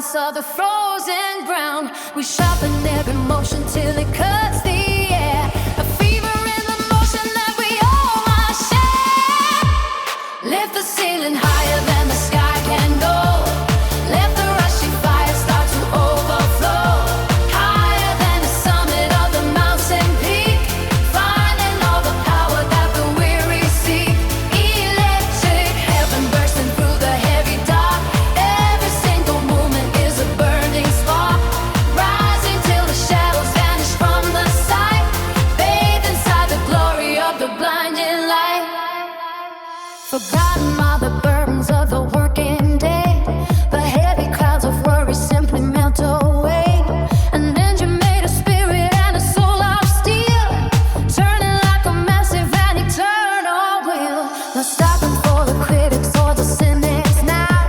silence of the frozen ground. We sharpen every motion till it cuts the air. A fever in the motion that we all must share. Lift the ceiling higher than the sky can go. Let the rushing fire start to overflow. Higher than the summit of the mountain peak. Finding all the power that the weary seek. Electric heaven bursting through the heavy dark. Every single movement is a burning spark. Rising till the shadows vanish from the sight. Bathe inside the glory of the blinding light. Forgotten are the burdens of the working day. The heavy clouds of worry simply melt away. An engine made of spirit and a soul of steel, turning like a massive and eternal wheel. No stopping for the critics or the cynics now.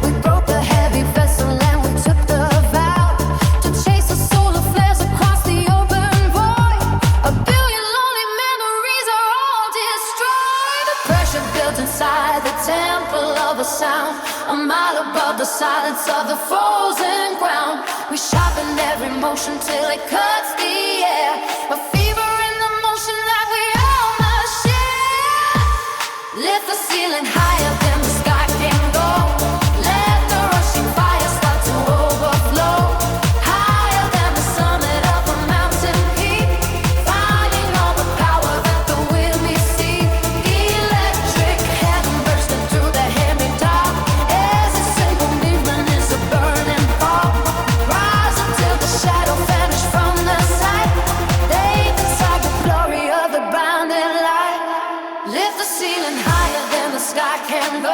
We broke the heavy vessel and we took the vow to chase the solar flares across the open void. A billion lonely memories are all destroyed. The pressure built inside the temple of a sound, a mile above the silence of the frozen ground. We sharpen every motion till it cuts the air. A fever in the motion that we all must share. Lift the ceiling higher than the sky can go. Let the rushing fire start to overflow. Higher than the summit of a mountain peak. Finding all the power that the weary seek. Electric heaven bursting through the heavy dark. As a single movement is a burning fog. Rise until the shadow vanish from the sight. Bathe inside the glory of the bounding light. Lift the ceiling higher than the sky can go.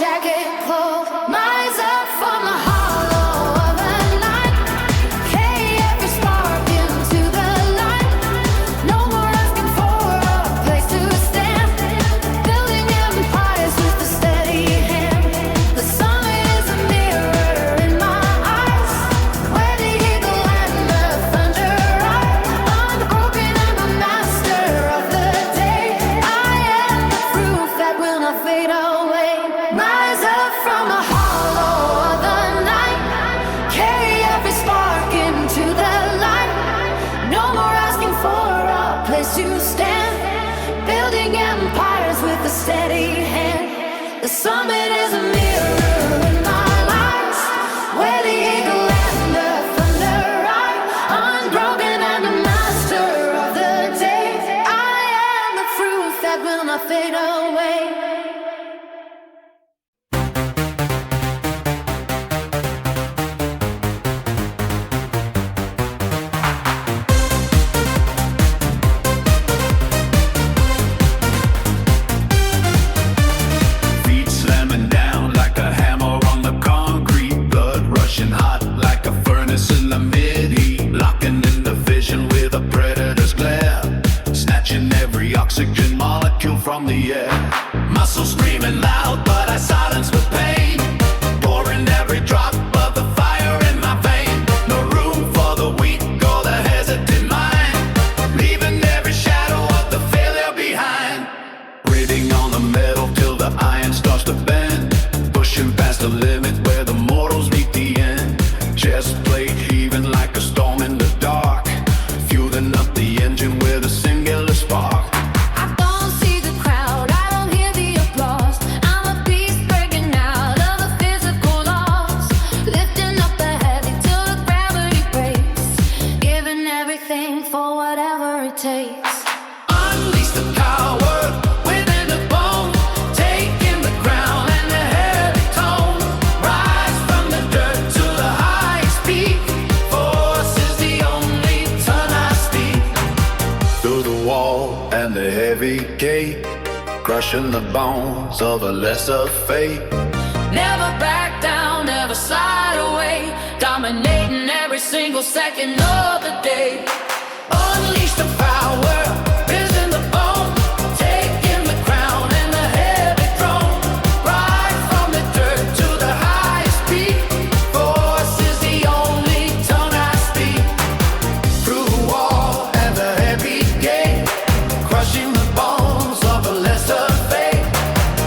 jagged glow. Rise up from the hollow of the night. Carry every spark into the light. No more asking for a place to stand. Building empires with a steady hand. The summit is a mirror in my eyes, where the eagle and the thunder ride. Unbroken, I'm a master of the day. I am the proof that will not fade away. Rise up from the hollow of the night. Carry every spark into the light. No more asking for a place to stand. Building empires with a steady hand. The summit is a mirror in my eyes, where the eagle and the thunder ride. Unbroken and a master of the day. I am the fruit that will not fade away. Feet slamming down like a hammer on the concrete. Blood rushing hot like a furnace in the mid-heat. Locking in the vision with a predator's glare. Snatching every oxygen molecule from the air. Muscles screaming loud, but I silence with pain. Pouring every drop of the fire in my vein. No room for the weak or the hesitant mind. Leaving every shadow of the failure behind. Breathing on the metal till the iron starts to bend. Pushing past the limit where the mortals meet the end. Chest plate heaving like a storm in the dark. Fueling up the engine with a singular spark. I don't see the crowd, I don't hear the applause. I'm a beast breaking out of the physical laws. Lifting up the heavy till the gravity breaks. Giving everything for whatever it takes. Unleash the power within the bone. Taking the ground and the heavy tone. Rise from the dirt to the highest peak. Force is the only tongue I speak. Through the wall and the heavy gate. Crushing the bones of a lesser fate. Never back down, never slide away. Dominating every single second of the day. Unleash the power within the bone. Taking the crown and the heavy throne. Rise from the dirt to the highest peak. Force is the only tongue I speak. Through the wall and the heavy gate. Crushing the bones of a lesser fate.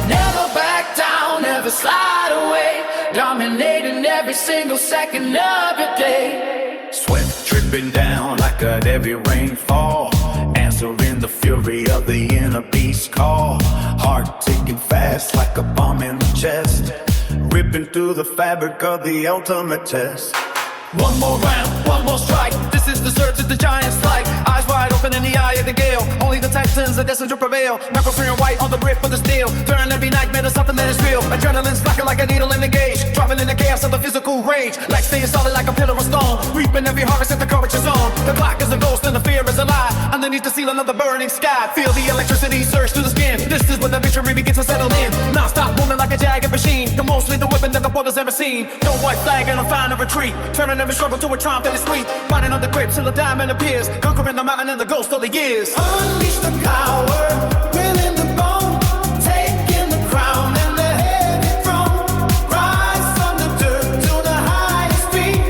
Never back down, never slide away. Dominating every single second of your day. Sweat dripping down like a heavy rainfall. Answering the fury of the inner beast call. Heart ticking fast like a bomb in the chest. Ripping through the fabric of the ultimate test. One more round, one more strike. This is the surge of the giant's light. Eyes wide open in the eye of the gale. Only the Titans are destined to prevail. Knuckles fearing white on the grip of the steel. Turn every nightmare to something that is real. Adrenaline's knocking like a needle in the gauge. Dropping in the chaos of the physical rage. Like staying solid like a pillar of stone. Reaping every harvest that the courage is on. The clock is a ghost and the fear is a lie. Underneath the ceiling of the burning sky. Feel the electricity surge through the skin. This is when the victory begins to settle in. Non-stop moving like a jagged machine. The most lethal weapon that the world has ever seen. No white flag and a find a retreat. Turning every struggle to a triumph that is sweet. Finding on the grip till the diamond appears. Conquering the mountain and the ghost of the years. Unleash the power within the bone. Taking the crown and the heavy throne. Rise from the dirt to the highest peak.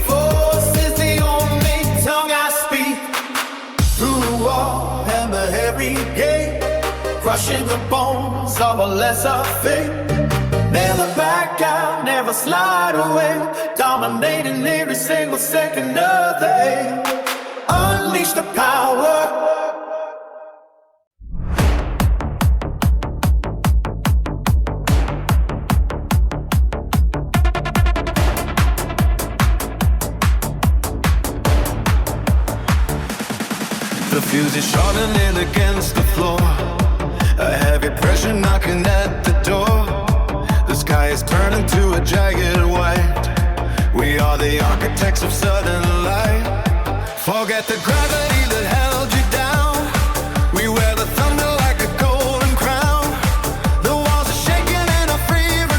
Force is the only tongue I speak. Through the wall and the heavy gate. Crushing the bones of a lesser fate. Never back out, never slide away. Dominating every single second of the day. Unleash the power. The fuse is sharpening against the floor. A heavy pressure knocking at the door. The sky is turning to a jagged white. We are the architects of sudden light. Forget the gravity that held you down. We wear the thunder like a golden crown. The walls are shaking and our fever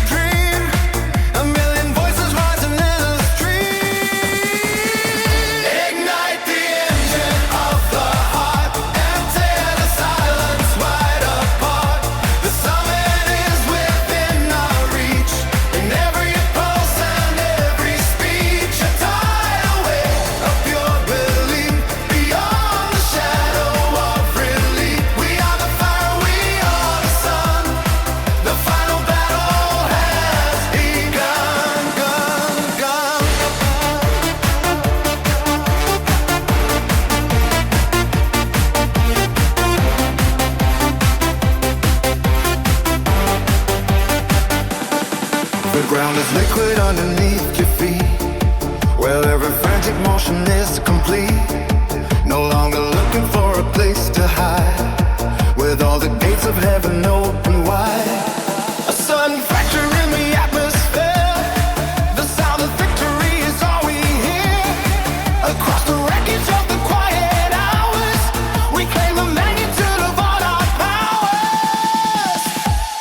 The ground is liquid underneath your feet, where every frantic motion is complete. No longer looking for a place to hide, with all the gates of heaven open wide. A sudden fracture in the atmosphere, the sound of victory is all we hear. Across the wreckage of the quiet hours, we claim the magnitude of all our powers.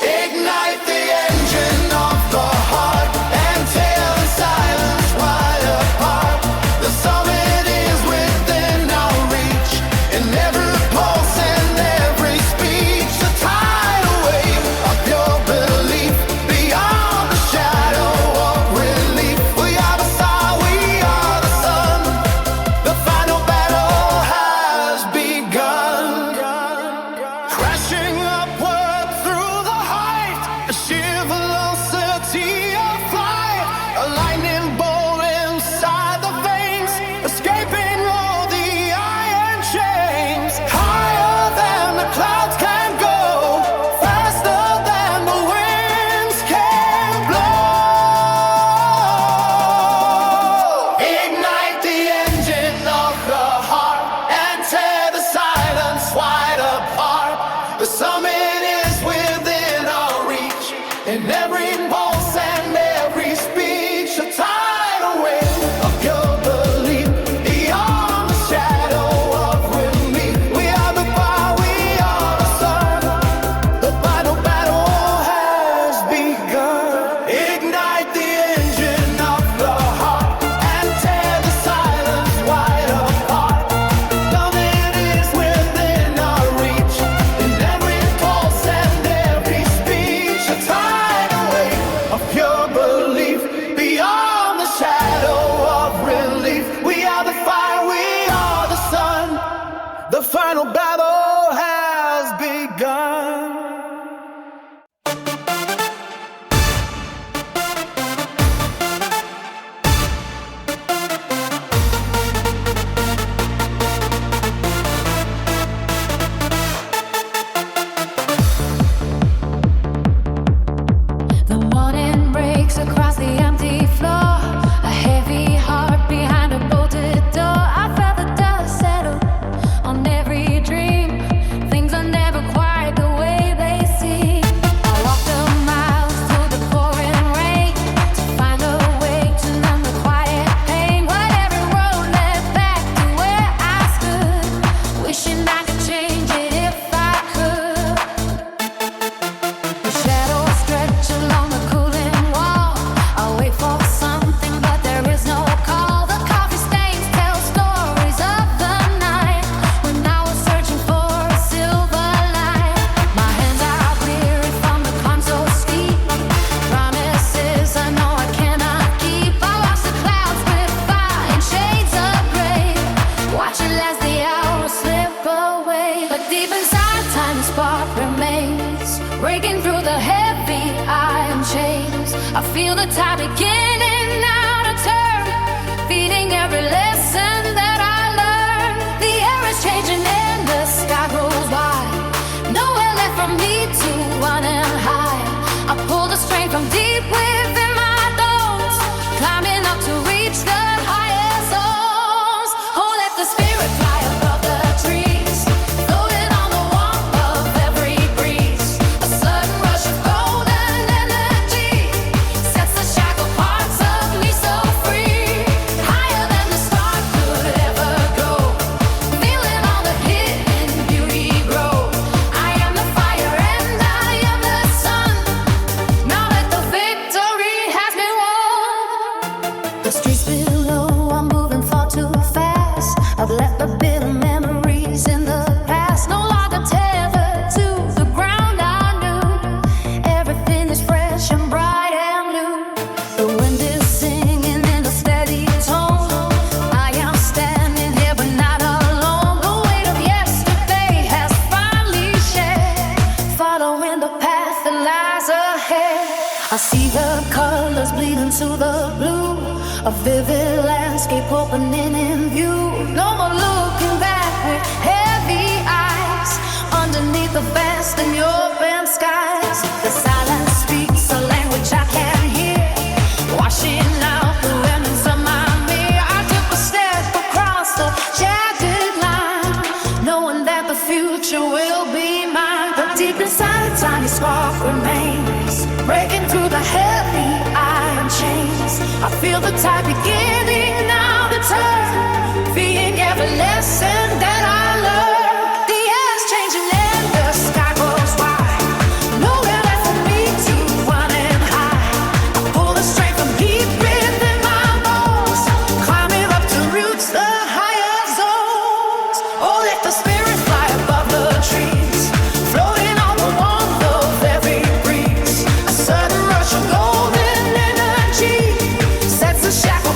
Ignite the engine of the heart and tear the silence wide apart. The summit is within our reach, in every pulse and every speech. The tidal wave of pure belief, beyond the shadow of relief. We are the star, we are the sun. The final battle has begun. Crashing upward through the height, a sheer velocity of flight, a lightning bolt inside the veins, escaping all the iron chains. Higher than the clouds can go, faster than the winds can blow. Ignite the engine of the heart and tear the silence wide apart. The summit is within our reach, in every pulse and every speech. A tidal wave of pure belief, beyond the shadow of relief. We are the fire, we are the sun. The final battle has begun. Ignite the engine of the heart and tear the silence wide apart. Summit is within our reach, in every pulse and every speech. A tidal wave of pure belief, beyond the shadow of relief. We are the fire, we are the sun. The final battle has begun. The morning breaks across the empty floor. A heavy heart behind a bolted door. I felt the dust settle on every dream. Things are never quite the way they seem. I walked a mile through the pouring rain to find a way to numb the quiet pain. But every road led back to where I stood, wishing I could change it if I could. The shadows stretch along the cooling wall. I wait for something, but there is no call. The coffee stains tell stories of the night when I was searching for a silver light. My hands are weary from the climb so steep. Promises I know I cannot keep. I watch the clouds drift by in shades of gray, watching as the hours slip away. But deep inside, tiny spark remains, breaking through the heavy iron chains. I feel the tide beginning now to turn, feeding every lesson that I learned. The air is changing and the sky grows wide. Nowhere left for me to run and hide. I pull the strength from deep within my bones, climbing up to reach the highest zones. Oh, let the spirit fly above the trees, floating on the warmth of every breeze. A sudden rush of golden energy sets the shackled parts of me so free. Higher than the star could ever go, feeling all the hidden beauty grow. I am the fire and I am the sun. Now that the victory has been won. The streets below are moving far too fast. I've left the bitter memories in the past, no longer tethered to the ground I knew. Everything is fresh and bright and blue. The wind is singing in a steady tone. I am standing here but not alone. The weight of yesterday has finally shed, following the path that lies ahead. I see the colors bleed into the blue, a vivid landscape opening in view. No more looking back with heavy eyes, underneath the vast and open skies. The silence speaks a language I can't hear. breaking through the heavy iron chains. I feel the tide beginning now to turn, being every lesson that I learned. The air's changing and the sky goes wide. Nowhere left for me to run and hide. I pull the strength from deep within my bones, climbing up to roots the higher zones. Oh, let the spirit fly above the trees, floating on the warmth of every breeze. A sudden rush of golden energy sets the shackle.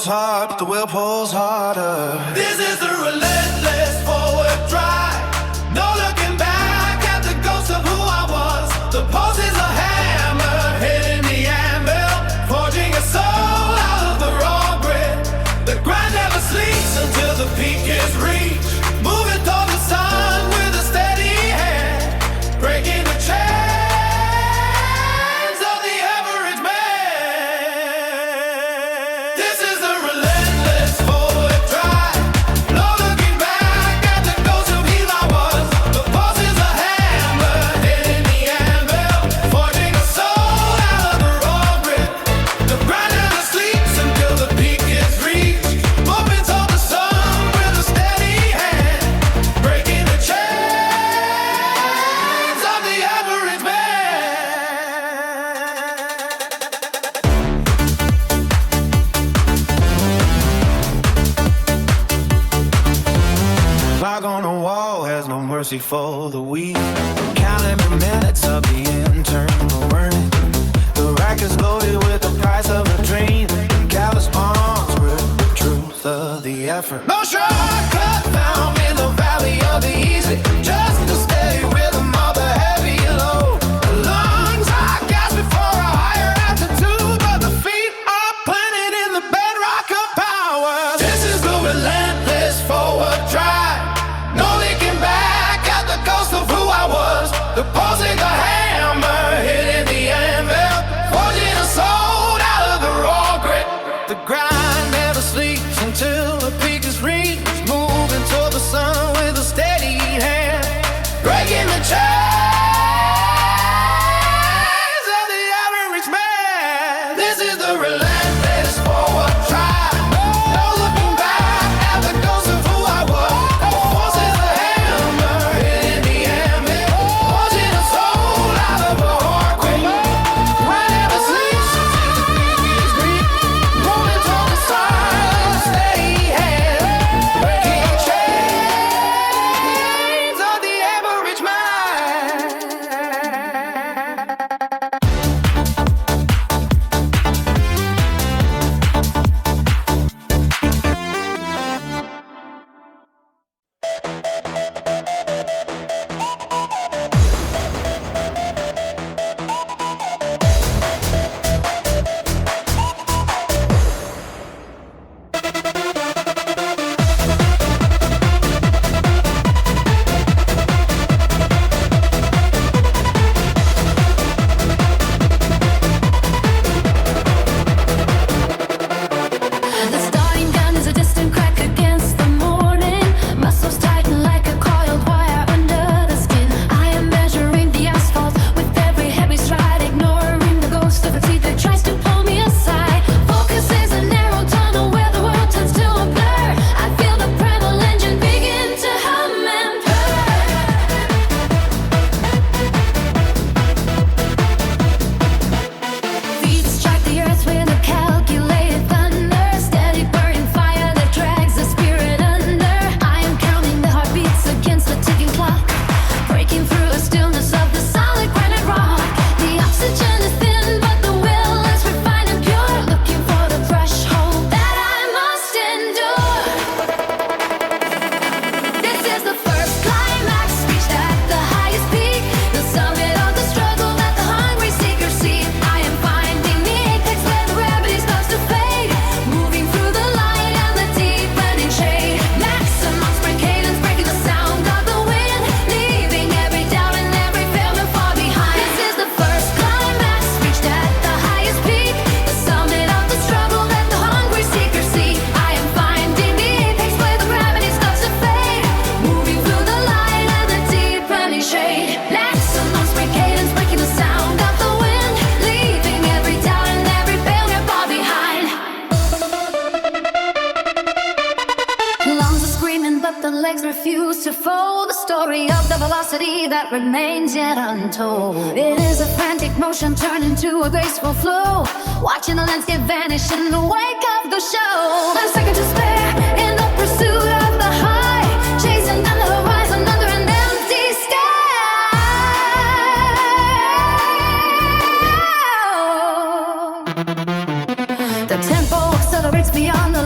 goes hard, but the will pulls harder. This is the relentless forward drive. No looking back at the ghost of who I was. The pulse is a hammer hitting the anvil, forging a soul out of the raw grit. The grind never sleeps until the peak is reached. Moving toward the sun with a steady hand, breaking the chains of the average man. This is the relentless forward drive. No looking back at the ghost of who I was. The pulse is a hammer hitting the anvil, forging a soul out of the raw grit. The grind never sleeps until the peak is reached. Moving toward the sun with a steady hand, breaking the chains of the average man. Clock on the wall has no mercy for the weak. Counting the minutes of the internal burning. The rack is loaded with the price of a dream. Callous palms with the truth of the effort. No shortcut found in the valley of the easy. Just the steady rhythm of the heavy load. The lungs are gas before a higher altitude, but the feet are planted in the bedrock of power. This is the relentless forward drive. No looking back at the ghost of who I was. The pulse is a hammer hitting the anvil, forging a soul out of the raw grit. The grind never sleeps until the peak is reached. Moving toward the sun with a steady hand, Breaking the chains of the average man. This is the relentless forward drive. No looking back at the ghost of who I was. The force is a hammer hitting the anvil, forging a soul out of a hard grit. Grind never sleeps until the peak is reached. Moving toward the sun with a steady hand, breaking the chains of the average man. The starting gun is a distant crack against the morning. Muscles tighten like a coiled wire under the skin. I am measuring the asphalt with every heavy stride, ignoring the ghost of a teeth that tries to pull me aside. Focus is a narrow tunnel where the world turns to a blur. I feel the primal engine begin to hum and purr. Feet strike the earth with a calculated thunder, steady burning fire that drags the spirit under. I am counting the heartbeats against the ticking clock, breaking through the stillness of the solid granite rock. The oxygen is thin, but the will is refined and pure, looking for the threshold that I must endure. This is the first climax, reached at the highest peak, the summit of the struggle that the hungry seekers seek. I am finding the apex where the gravity starts to fade, moving through the light and the deep ending shade. Maximum spring cadence, breaking the sound of the wind, leaving every doubt and every failure far behind. This is the first climax, reached at the highest peak, the summit of the struggle that the hungry seekers seek. I am finding the apex where the gravity starts to fade, moving through the light and the deep ending shade. Maximum spring cadence, breaking the sound of the wind, leaving every doubt and every failure far behind. Lungs are screaming, but the legs refuse to fold. The story of the velocity that remains yet untold. It is a frantic motion turned into a graceful flow, watching the landscape vanish in the wake of the show. A second to spare in the pursuit of the high, chasing down the horizon under an empty sky. The tempo accelerates beyond the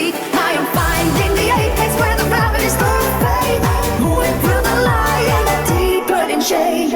seek. I am finding the apex where the gravity's perfect. Moving through the light and the deep burning shade.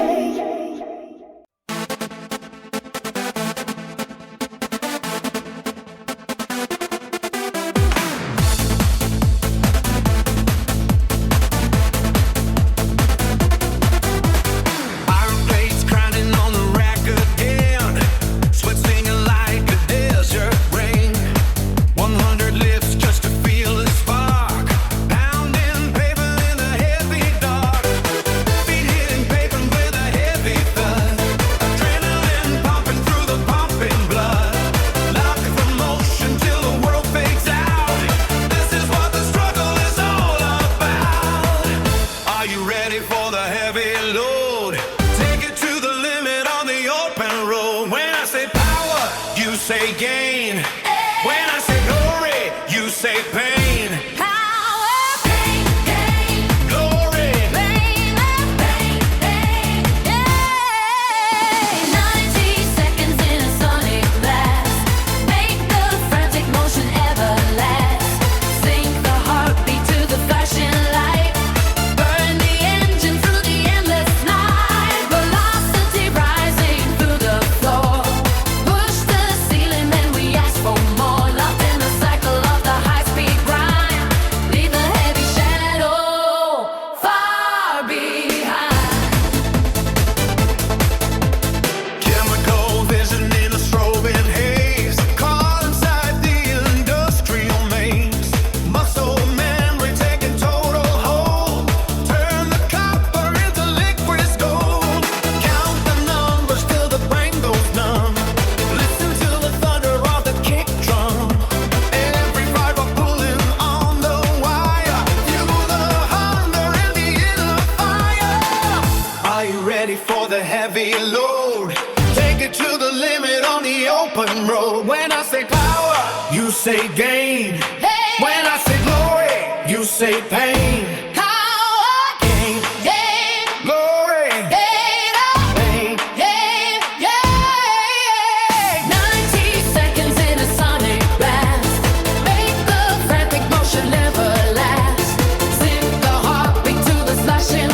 Say gain. Hey. When I say glory, you say pain. Power, gain, gain, glory, gain, pain, gain, gain. 90 seconds in a sonic blast. Make the frantic motion never last. Synth the heartbeat to the slashing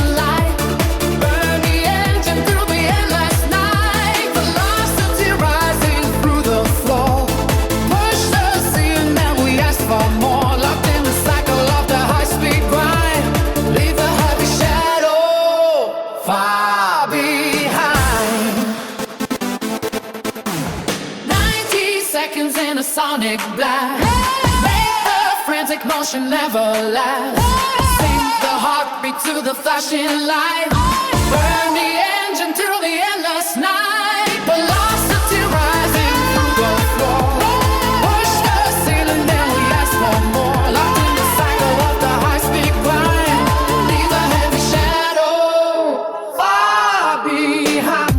light. Burn the engine through the endless night. Velocity rising through the floor. For more, locked in the cycle of the high-speed grind. Leave a heavy shadow far behind. 90 seconds in a sonic blast. Make the frantic motion never last. Sync the heartbeat to the flashing light. Burn the engine through the endless night. Velocity rising through the floor. Push the ceiling, then we ask for more. Locked in the cycle of the high-speed grind. Leave a heavy shadow far behind.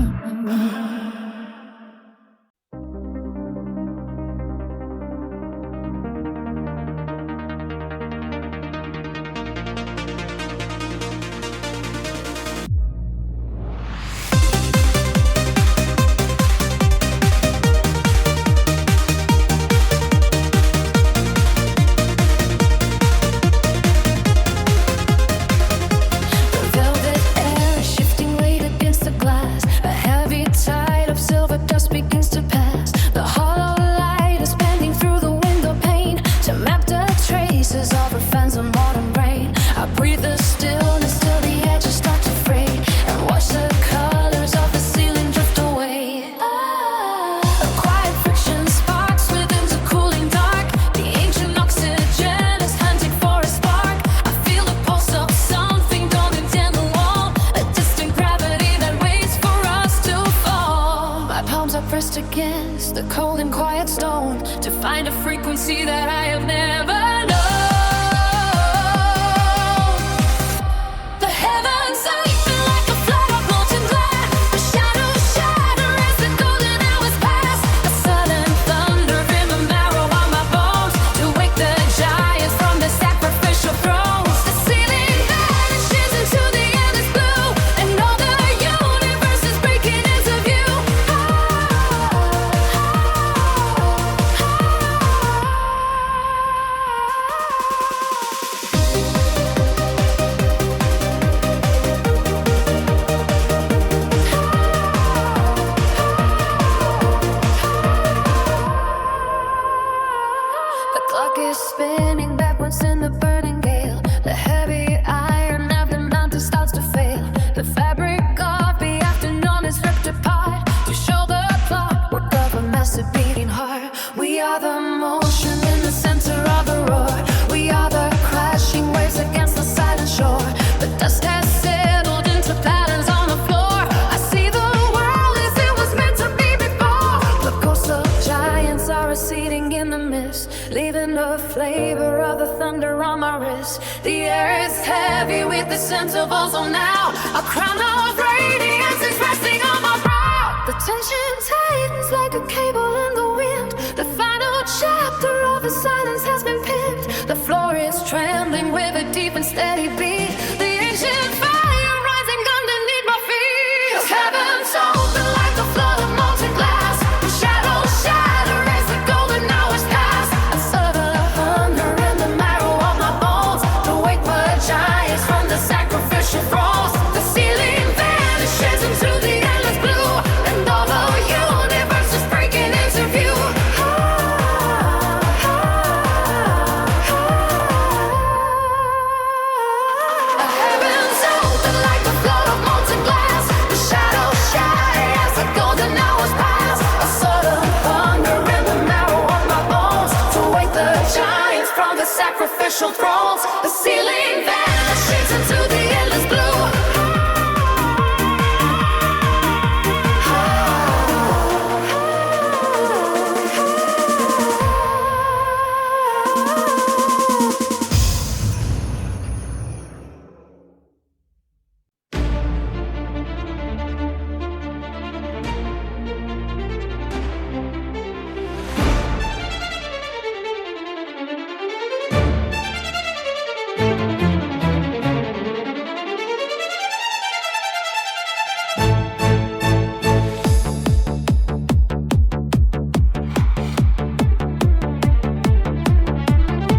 frequency that I have never known. The heavens are leaping like a flood of molten glass. The shadows shatter as the golden hours pass. A sudden thunder in the marrow of my bones to wake the giants from their sacrificial thrones. The ceiling vanishes into the endless blue, and all the universe is breaking into view. space intervals on now. A crown of radiance is resting on my brow. The tension tightens like a cable in the wind. The final chapter of the silence has been pinned. The floor is trembling with a deep and steady beat. The ancient fire rising underneath my feet. Heaven's open like a flood of molten glass. The shadows shatter as the golden hours pass. I settle a hunger in the marrow of my bones to wake the giants from the sacrificial thrones. The ceiling vanishes into the endless blue, and all the universe is breaking into view. Heaven's open like a flood of molten glass. The shadows shatter as the golden hours pass. A sudden hunger in the marrow of my bones to wake the giants from the sacrificial thrones. The ceiling vanishes into the endless blue.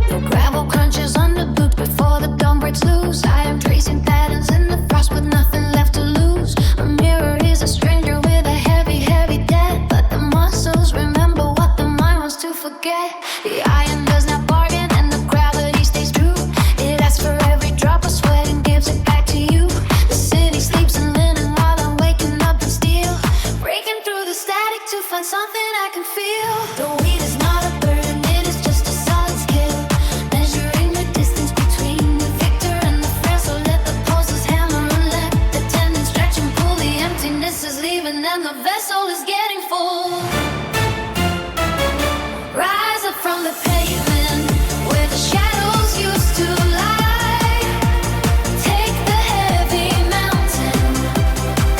The gravel crunches under boot before the dawn breaks loose. I am tracing patterns in the frost with nothing left to lose. A mirror is a stranger with a heavy, heavy debt, but the muscles remember what the mind wants to forget. The iron does not bargain and the gravity stays true. It asks for every drop of sweat and gives it back to you. The city sleeps in linen while I'm waking up in steel, breaking through the static to find something I can feel. The weed is not a burden, it is just a solid skill, measuring the distance between the victor and the frail. So let the pulses hammer and let the tendons stretch and pull. The emptiness is leaving and the vessel is getting full. Rise up from the pavement where the shadows used to lie. Take the heavy mountain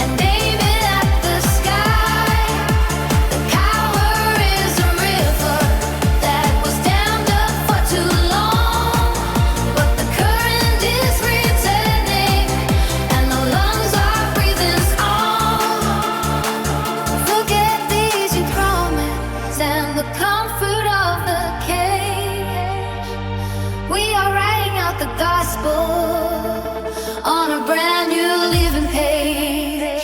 and aim it at the sky. The power is a river that was dammed up for too long, but the current is returning and the lungs are breathing strong. Forget these you promised and the comfort of the cage. We are writing out the gospel on a brand new living page.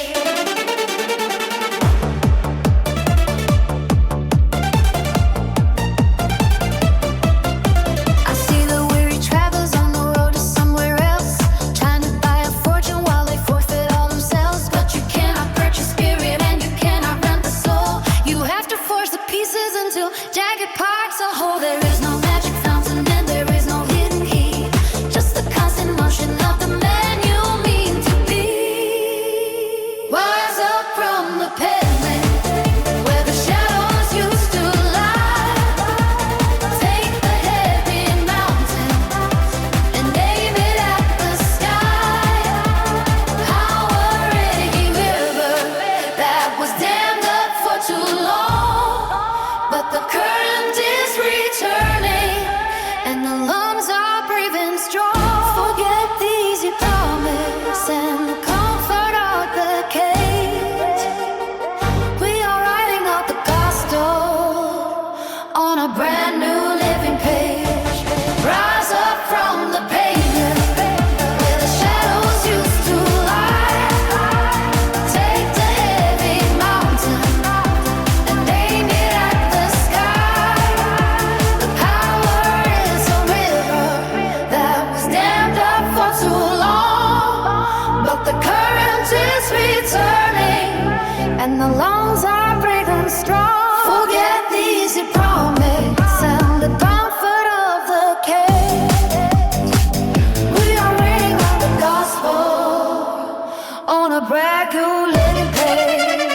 I see the weary travelers on the road to somewhere else, trying to buy a fortune while they forfeit all themselves. But you cannot purchase spirit and you cannot rent the soul. You have to force the pieces until jagged parts are whole. There is no magic fountain and there is no hidden key, just the constant motion of the man you mean to be. Rise up from the pavement where the shadows used to lie. Take the heavy mountain and aim it at the sky. Power a river that was dammed up for too long, but the current is returning and the lungs are breathing strong. Forget the easy promise and the comfort of the cage. We are writing out the gospel on a brand new living page. Rise up from the pavement where the shadows used to lie. Take the heavy mountain and aim it at the sky. The power is a river that was dammed up for too long, but the current is returning and the lungs are breathing strong. Forget the easy promise and the comfort of the cage. We are reading out the gospel on a brand new living page.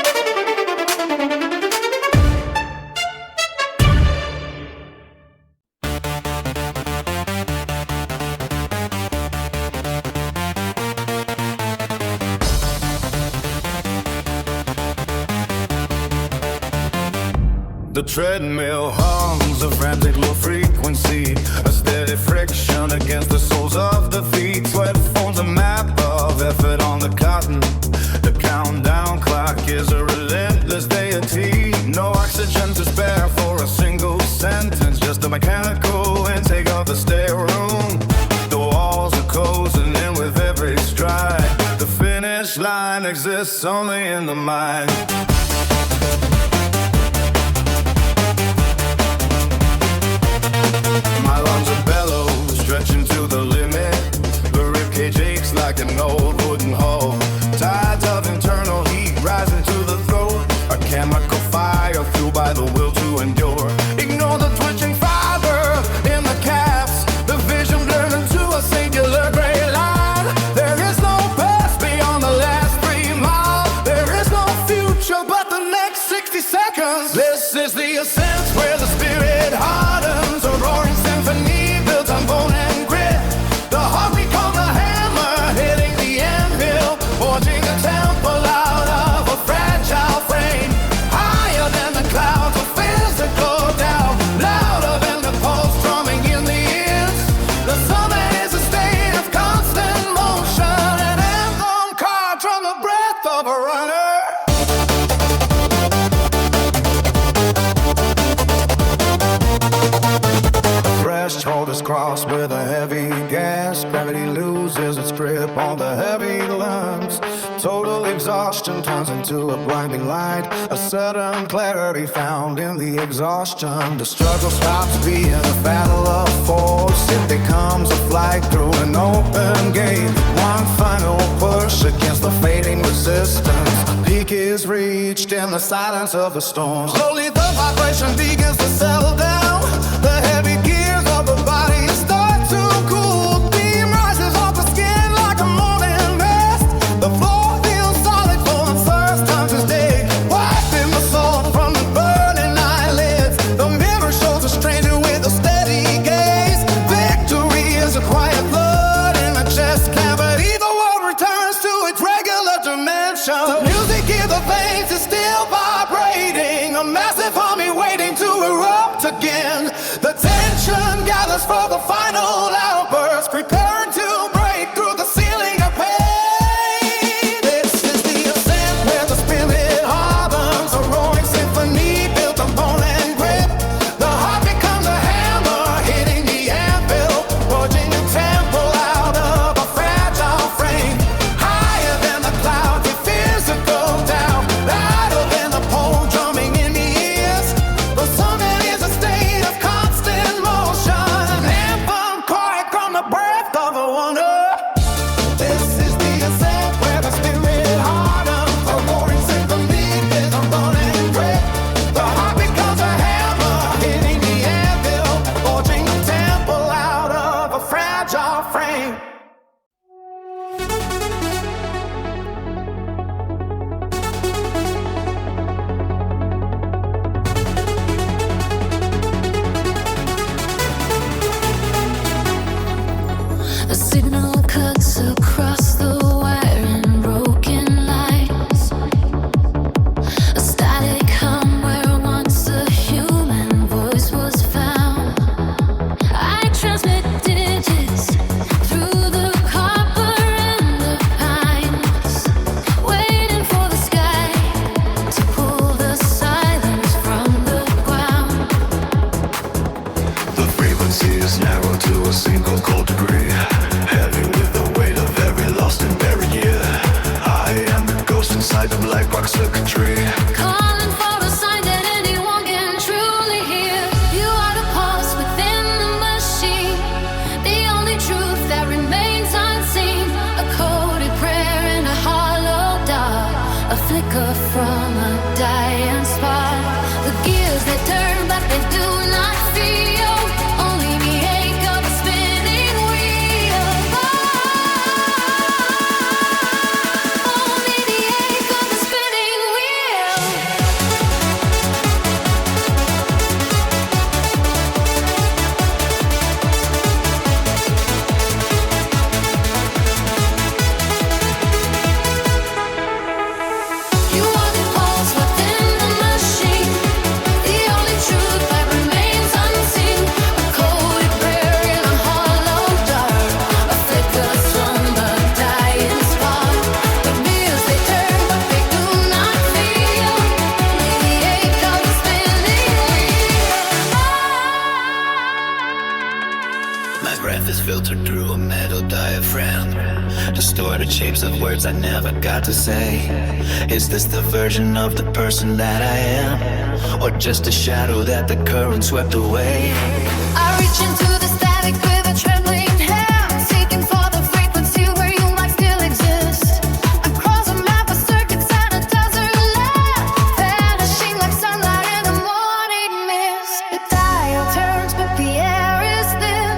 The treadmill hums a frantic low frequency, a steady friction against the soles of the feet. Sweat forms a map of effort on the cotton. The countdown clock is a relentless deity. No oxygen to spare for a single sentence, just a mechanical intake of the stateroom. The walls are closing in with every stride. The finish line exists only in the mind. My lungs are bellows, stretching to the limit. The ribcage aches like an old wooden hull. Tides of internal heat rising to the throat. A chemical fire fueled by the will to endure. Ignore the twitching fiber in the caps. The vision blurred into a singular gray line. There is no past beyond the last 3 miles. There is no future but the next 60 seconds. This is the ascent where the spirit hardens. A roaring symphony built on bone and grit. The heart becomes a hammer hitting the anvil, forging a temple out of a fragile frame. Higher than the clouds, a physical doubt. Louder than the pulse drumming in the ears. The summit is a state of constant motion. An anthem carved from the breath of a runner. Threshold is crossed with a heavy gas. Gravity loses its grip on the heavy lungs. Total exhaustion turns into a blinding light. A sudden clarity found in the exhaustion. The struggle stops being a battle of force. It becomes a flight through an open gate. One final push against the fading resistance. Peak is reached in the silence of the storm. Slowly the vibration begins to settle down. The heavy gears of the body start to cool. Steam rises off the skin like a morning mist. The floor feels solid for the first time today. Wiping the soul from the burning eyelids. The mirror shows a stranger with a steady gaze. Victory is a quiet blood in a chest cavity. The world returns to its regular dimension. The music in the veins is still vibrating. A massive army waiting to erupt again. The tension gathers for the final outburst, preparing to break through the ceiling of pain. This is the ascent where the spirit harbors, a roaring symphony built on bone and grit. The heart becomes a hammer hitting the anvil, forging a temple out of a fragile frame. Higher than the clouds, a physical doubt. Louder than the pole drumming in the ears. The summit is a state of constant motion. An anthem carved from the breath of a wonder. This is the ascent where the spirit hardens. A roaring symphony built on bone and grit. The heart becomes a hammer hitting the anvil, forging a temple out of a fragile frame. A signal cuts across the wire in broken lines. A static hum where once a human voice was found. I transmit digits through the copper and the pines, waiting for the sky to pull the silence from the ground. The frequency is narrow to a single cold degree, heavy with the weight of every lost and buried year. I am the ghost inside the black box circuitry. Calling for a sign that anyone can truly hear. You are the pulse within the machine, the only truth that remains unseen. A coded prayer in a hollow dark, a flicker from a dying spark. The gears that turn but they do not feel, only the ache of a spinning wheel. Only the ache of a spinning wheel. You are the pulse within the machine, the only filtered through a metal diaphragm. Distorted shapes of words I never got to say. Is this the version of the person that I am? Or just a shadow that the current swept away? I reach into the static with a trembling hand, seeking for the frequency where you might still exist. Across a map of circuits and a desert land, vanishing like sunlight in the morning mist. The dial turns but the air is thin.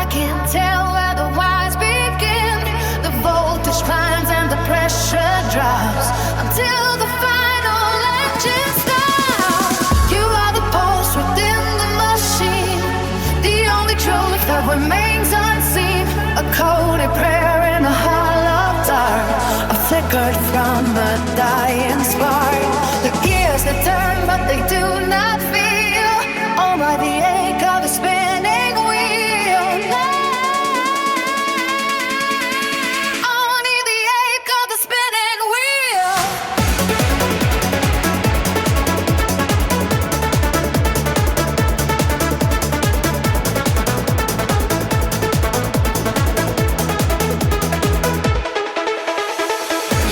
I can't tell where the wires begin. The voltage climbs and the pressure drops until the final engine stops. You are the pulse within the machine, the only truth that remains unseen. A coded prayer in a hollow dark, a flickered from a dying spark. The gears that turn but they do not feel, only the ache of the spinning wheel. Only the ache of the spinning wheel.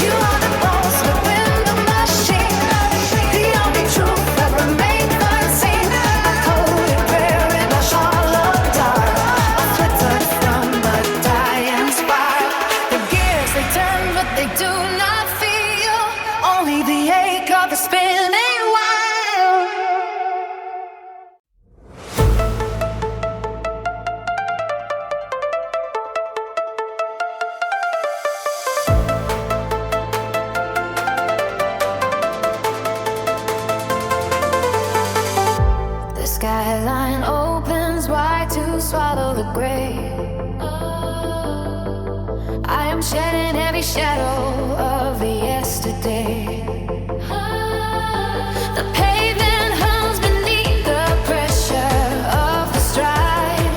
You are the pulse within the machine, the only truth that remains unseen. A coded prayer in a hollow dark, a flicker from a dying spark. The gears they turn but they do not feel, only the ache of the spinning wheel. The skyline opens wide to swallow the gray. I am shedding every shadow of the yesterday. The pavement hums beneath the pressure of the stride,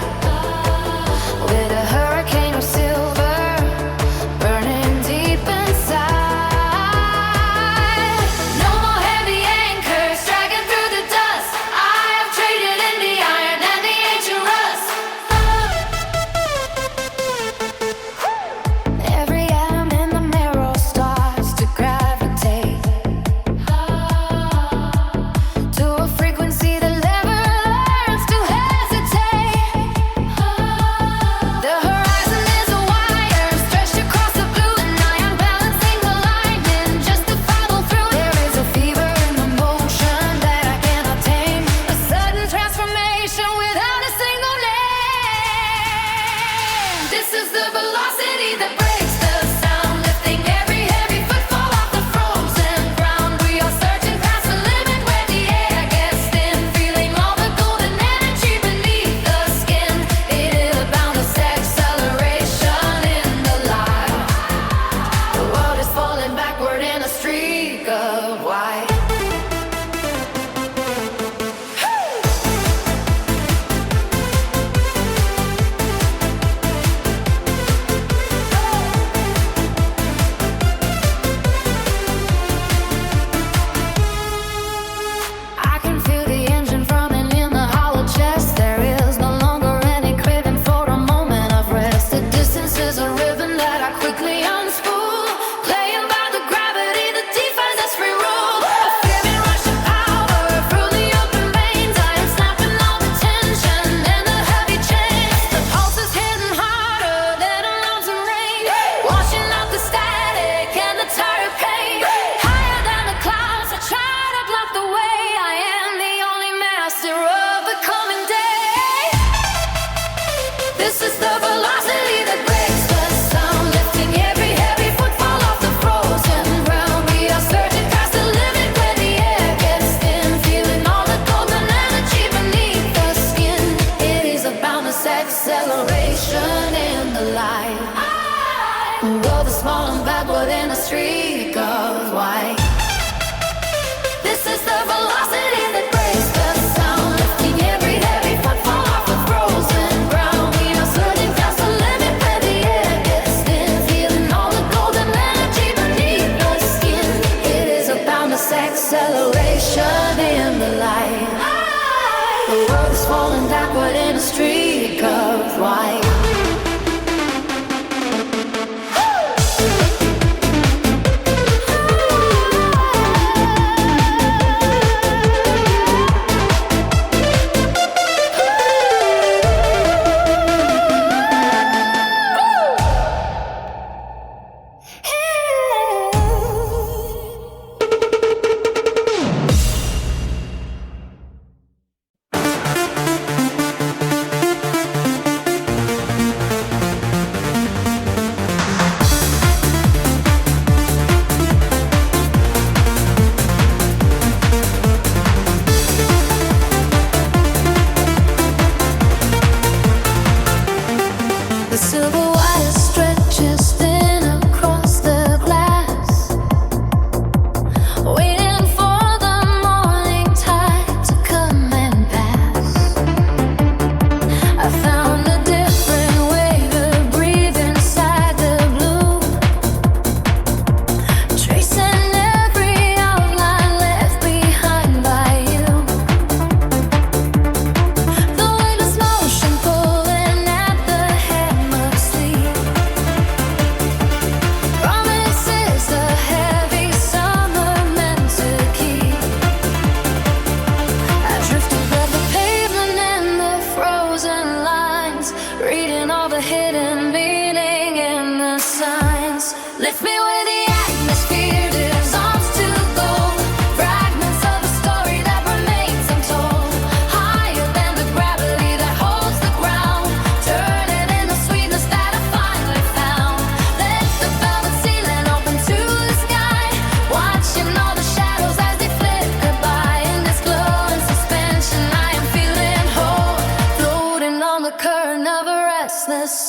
with a hurricane of silver burning deep inside. No more heavy anchors dragging through the dust. I have traded in the iron and the ancient rust. Every atom in the mirror star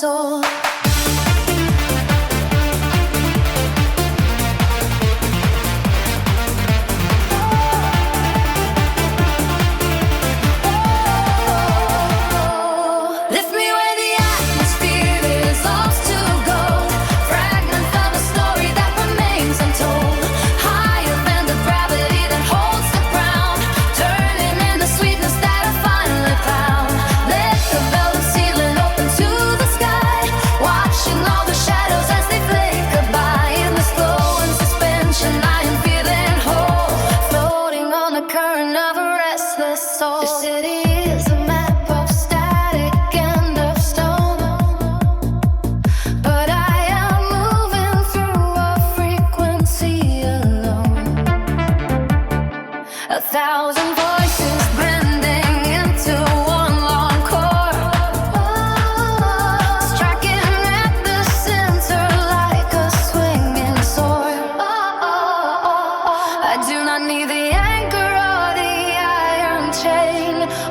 soul.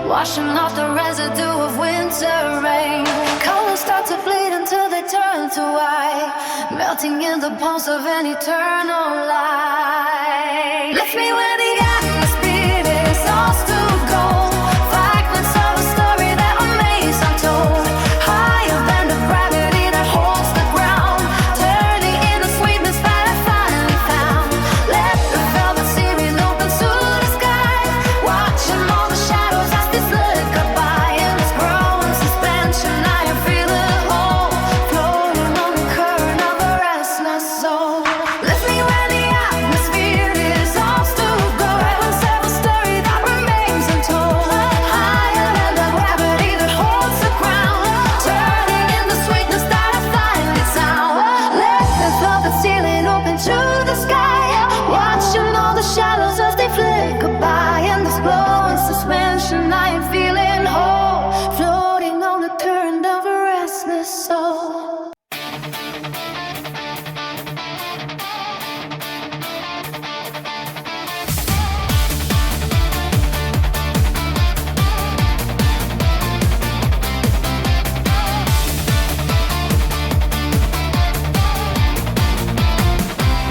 Washing off the residue of winter rain. Colors start to bleed until they turn to white, melting in the pulse of an eternal light. Lift me where the atmosphere is lost to gold. Fragments of a story that remains untold. Higher than the gravity that holds the ground, turning in the sweetness that I finally found. Let the velvet ceiling open to the sky, watching all the shadows as they flicker by. In this growing suspension, I am feeling whole, floating on the current of a restless soul. Lift me where the atmosphere is lost to go. Fragments of a story that remains untold. Higher than the gravity that holds the ground, turning in the sweetness that I finally found. Let the velvet ceiling open to the sky, watching all the shadows as they flicker by. In this glowing suspension, I am feeling whole, floating on the current of a restless soul.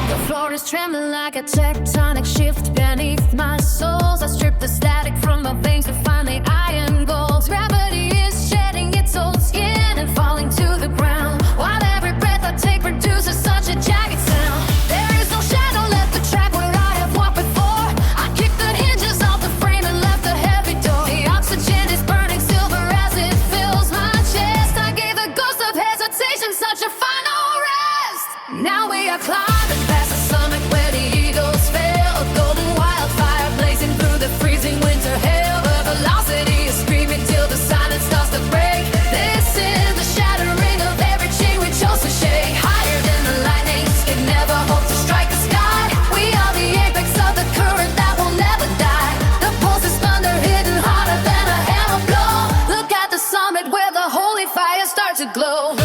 The floor is trembling like a tectonic shift beneath my soles. I strip the static from my veins to find the iron gold. Gravity is shedding its old skin and falling to the ground, while every breath I take produces such a jagged sound. There is no shadow left to track where I have walked before. I kicked the hinges off the frame and left a heavy door. The oxygen is burning silver as it fills my chest. I gave the ghost of hesitation such a final rest. Now we are climbing past the summit where the eagles fail. A golden wildfire blazing through the freezing winter hail. The velocity is screaming till the silence starts to break. This is the shattering of every chain we chose to shake. Higher than the lightnings can never hope to strike the sky. We are the apex of the current that will never die. The pulse is thunder hidden harder than a hammer blow. Look at the summit where the holy fires start to glow.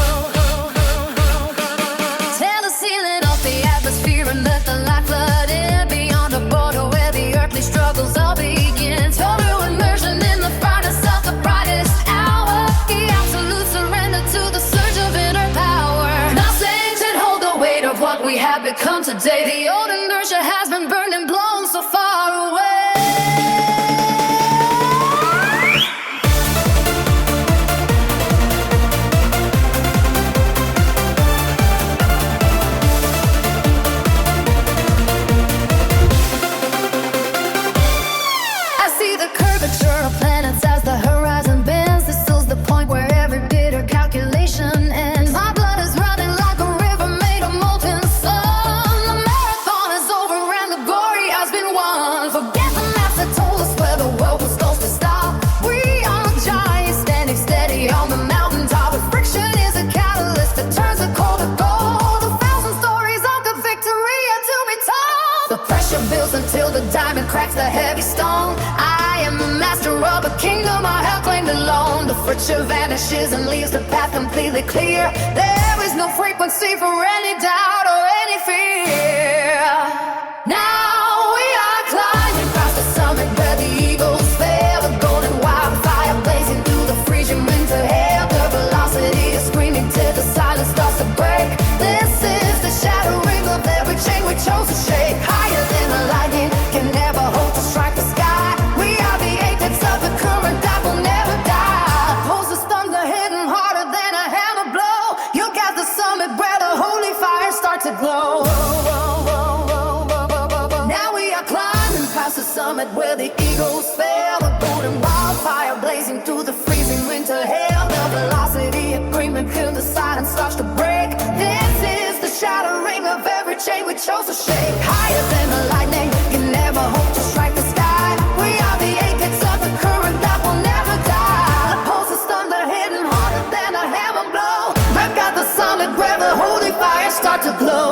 Tear the ceiling off the atmosphere and let the light flood in. Beyond the border where the earthly struggles all begin. Total immersion in the furnace of the brightest hour. The absolute surrender to the surge of inner power. Nothing can hold the weight of what we have become today. The old inertia has been burned and blown so far away. I see the curvature of planets as the horizon bends. This is the point where every bitter calculation ends. My blood is running like a river made of molten sun. The marathon is over and the glory has been won. Forget the maps that told us where the world was supposed to stop. We are giants standing steady on the mountaintop. But friction is a catalyst that turns the coal to gold. 1,000 stories of the victory are to be told. The pressure builds until the diamond cracks the heavy stone. I am the master of a kingdom I have claimed alone. The friction vanishes and leaves the path completely clear. There is no frequency for any doubt or any fear. Now we are climbing past the summit where the eagles fail. The golden wildfire blazing through the freezing winter hail. The velocity is screaming summit where the eagles fail. A golden wildfire blazing through the freezing winter hail. The velocity agreement, feel the silence starts to break. This is the shattering of every chain we chose to shake. Higher than the lightning, can never hope to strike the sky. We are the apex of the current that will never die. The pulse is thunder hidden harder than a hammer blow. I've got the solid where the holy fire start to glow.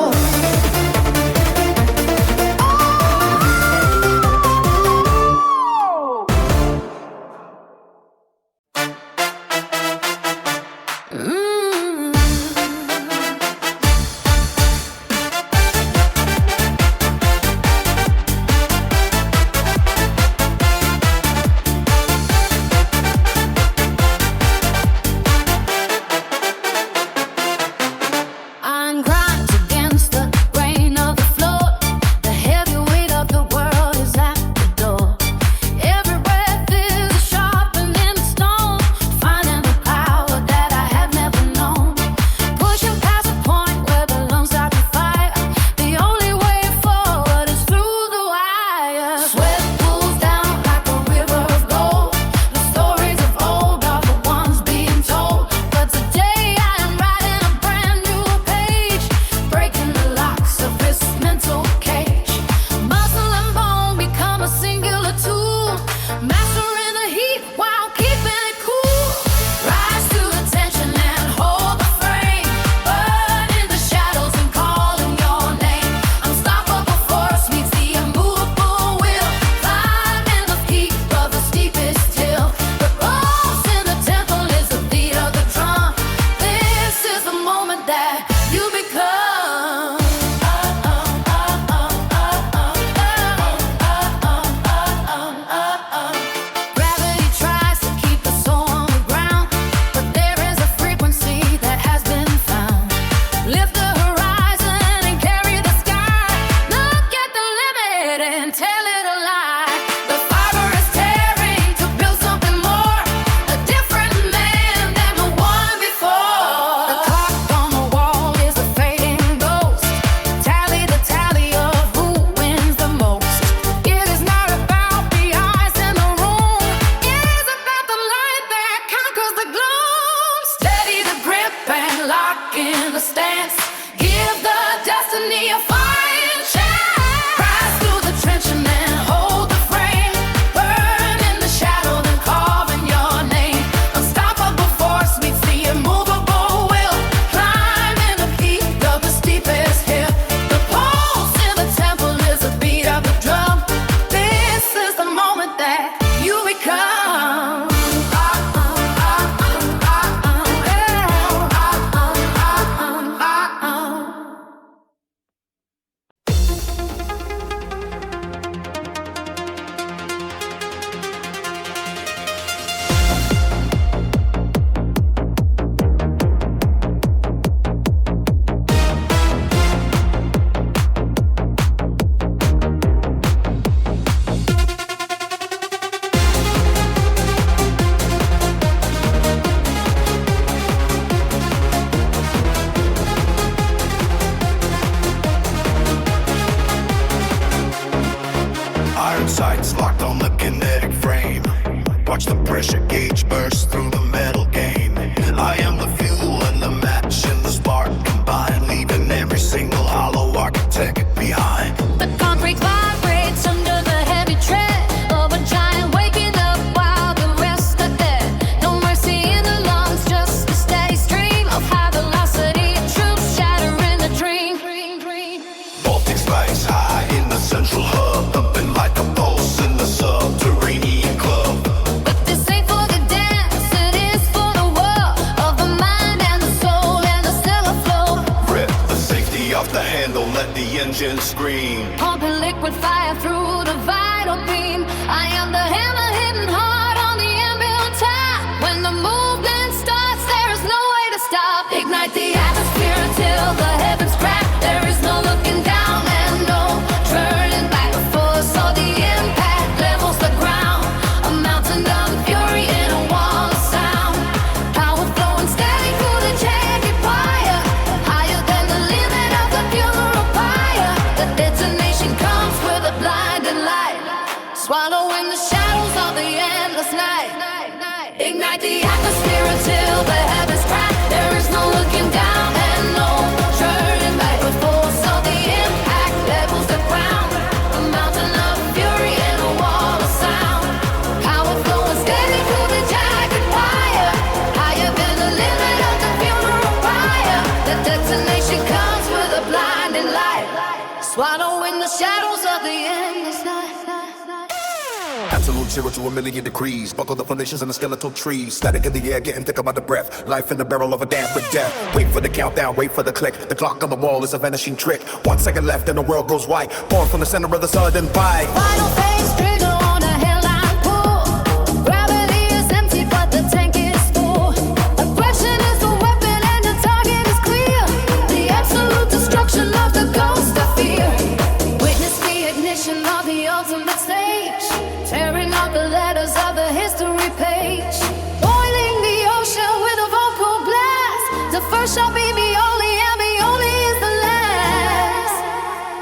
Sights locked on the kinetic frame. Watch the pressure gauge burst through the metal game. I am the fuel and the match and the spark combined, leaving every single hollow architect behind. The concrete vibrates under the heavy tread of a giant waking up while the rest are dead. No mercy in the lungs, just a steady stream of high velocity troops shattering the dream. Baltic spikes high in the central hub, thumping like a pulse in the subterranean club. But this ain't for the dance, it till the heavens crack. There is no looking down and no turning back. The force of the impact levels the ground. A mountain of fury and a wall of sound. Power flowing steady through the jagged wire. Higher than the limit of the funeral pyre. The detonation comes with a blinding light, swallowing the shadows of the endless night. Absolute 0 to 1,000,000 degrees. Buckle the foundations in the skeletal trees. Static in the air, getting thick about the breath. Life in the barrel of a dance with death. Wait for the countdown, wait for the click. The clock on the wall is a vanishing trick. 1 second left and the world goes white. Born from the center of the sudden bite. Final phase trigger on a hairline pull. Gravity is empty, but the tank is full. Aggression is the weapon and the target is clear. The absolute destruction of the ghost of fear. Witness the ignition of the ultimate stage. Tearing out the letters of the history page. Boiling the ocean with a vocal blast. The first shall be Violi and Violi is the last.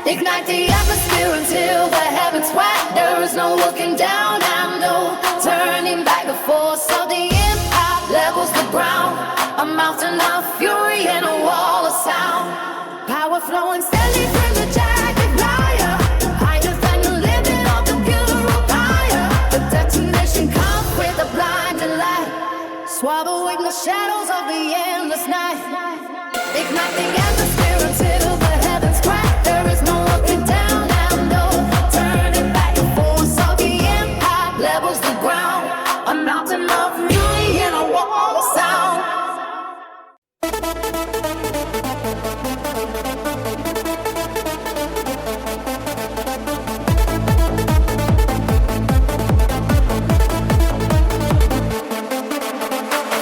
Ignite the atmosphere until the heavens whack. There is no looking down and no turning back. The force of the impact levels the ground. A mountain of fury and a wall of sound. Power flowing steadily through the jagged wire. Higher than the limit of the funeral pyre. The detonation comes with a blinding light, swallowing the shadows of the endless night. Ignite the atmosphere until the heavens crack. There is no looking down and no turning back. The force of the impact levels the ground. A mountain of fury and a wall of sound.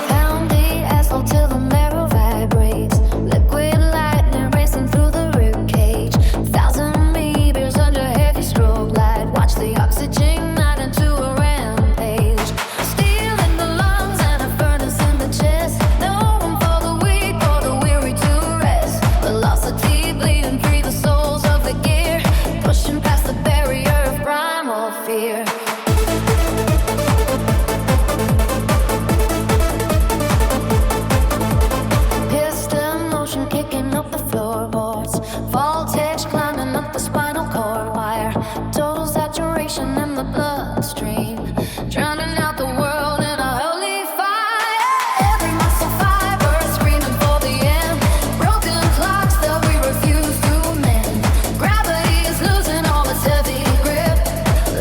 Pound the asphalt till the marrow vibrates. Liquid lightning racing through the ribcage. 1,000 meters under heavy strobe light. Watch the oxygen night into a rampage. Steel in the lungs and a furnace in the chest. No room for the weak or the weary to rest. Velocity bleeding through the souls of the gear. Pushing past the barrier of primal fear. Piston motion kicking up the floorboards. Voltage climbing up the spinal cord wire. Total saturation in the bloodstream. Drowning out the world in a holy fire. Every muscle fiber screaming for the end. Broken clocks that we refuse to mend. Gravity is losing all its heavy grip.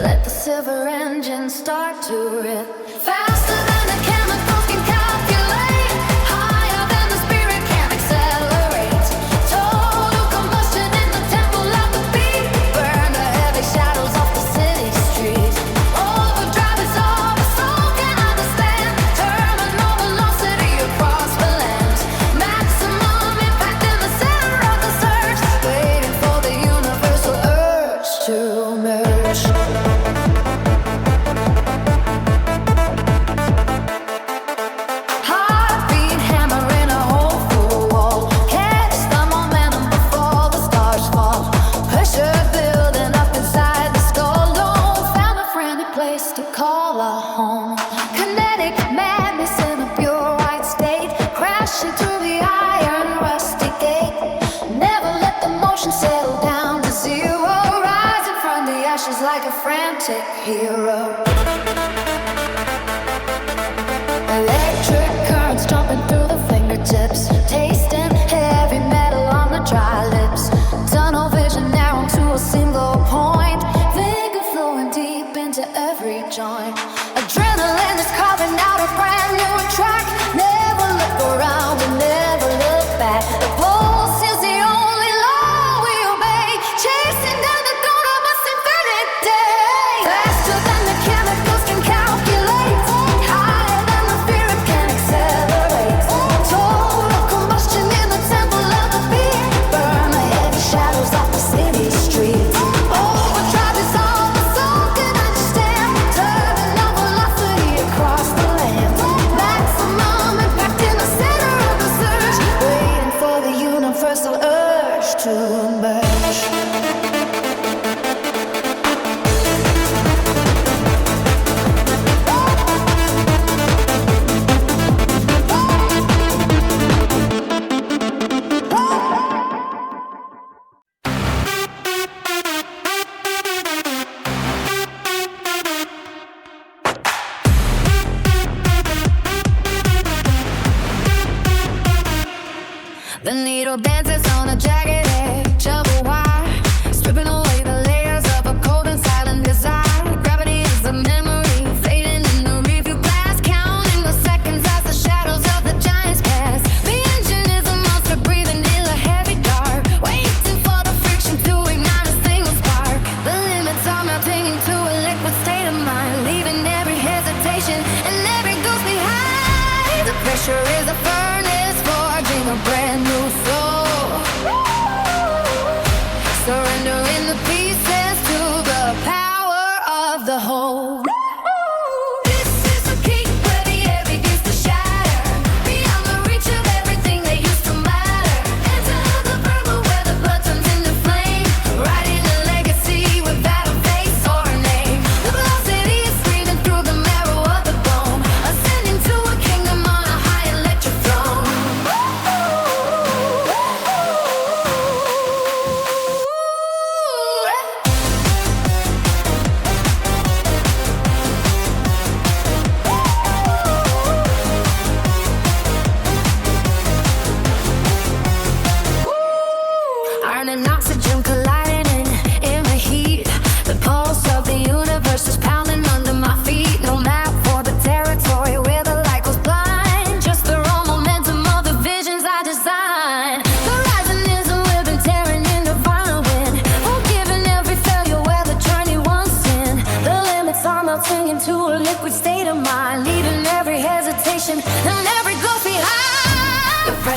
Let the silver engine start to rip. Faster than the chemicals can calculate. Higher than the spirit can accelerate. Total combustion in the temple of the beat. Burn the heavy shadows off the city streets. Overdrive is all the soul can understand. Terminal velocity across the lands. Maximum impact in the center of the surge. Waiting for the universal urge to merge. Heartbeat hammering a hole through a wall. Catch the momentum before the stars fall. Pressure building up inside the skull dome. Found a friendly place to call a home. Kinetic madness in a pure white state. Crashing through the iron rusty gate. Never let the motion settle down to zero. Rising from the ashes like a frantic hero. Electric currents jumping through the fingertips. Tasting heavy metal on the dry lips. Tunnel vision narrow to a single point. Vigor flowing deep into every joint. Adrenaline is carving out a brand new track. Never look around and never look back. The pulse is the only law we obey. Chasing down the throne of us infinite day. Faster than the chemicals can calculate. Higher than the spirit can accelerate. Total combustion in the temple of the beat. Burn the heavy shadows off the city streets. Overdrive is all the soul can understand. Turning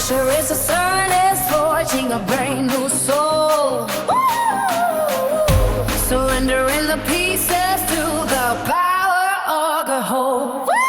pressure is a sun is forging a brand new soul. Surrendering the pieces to the power auger hole.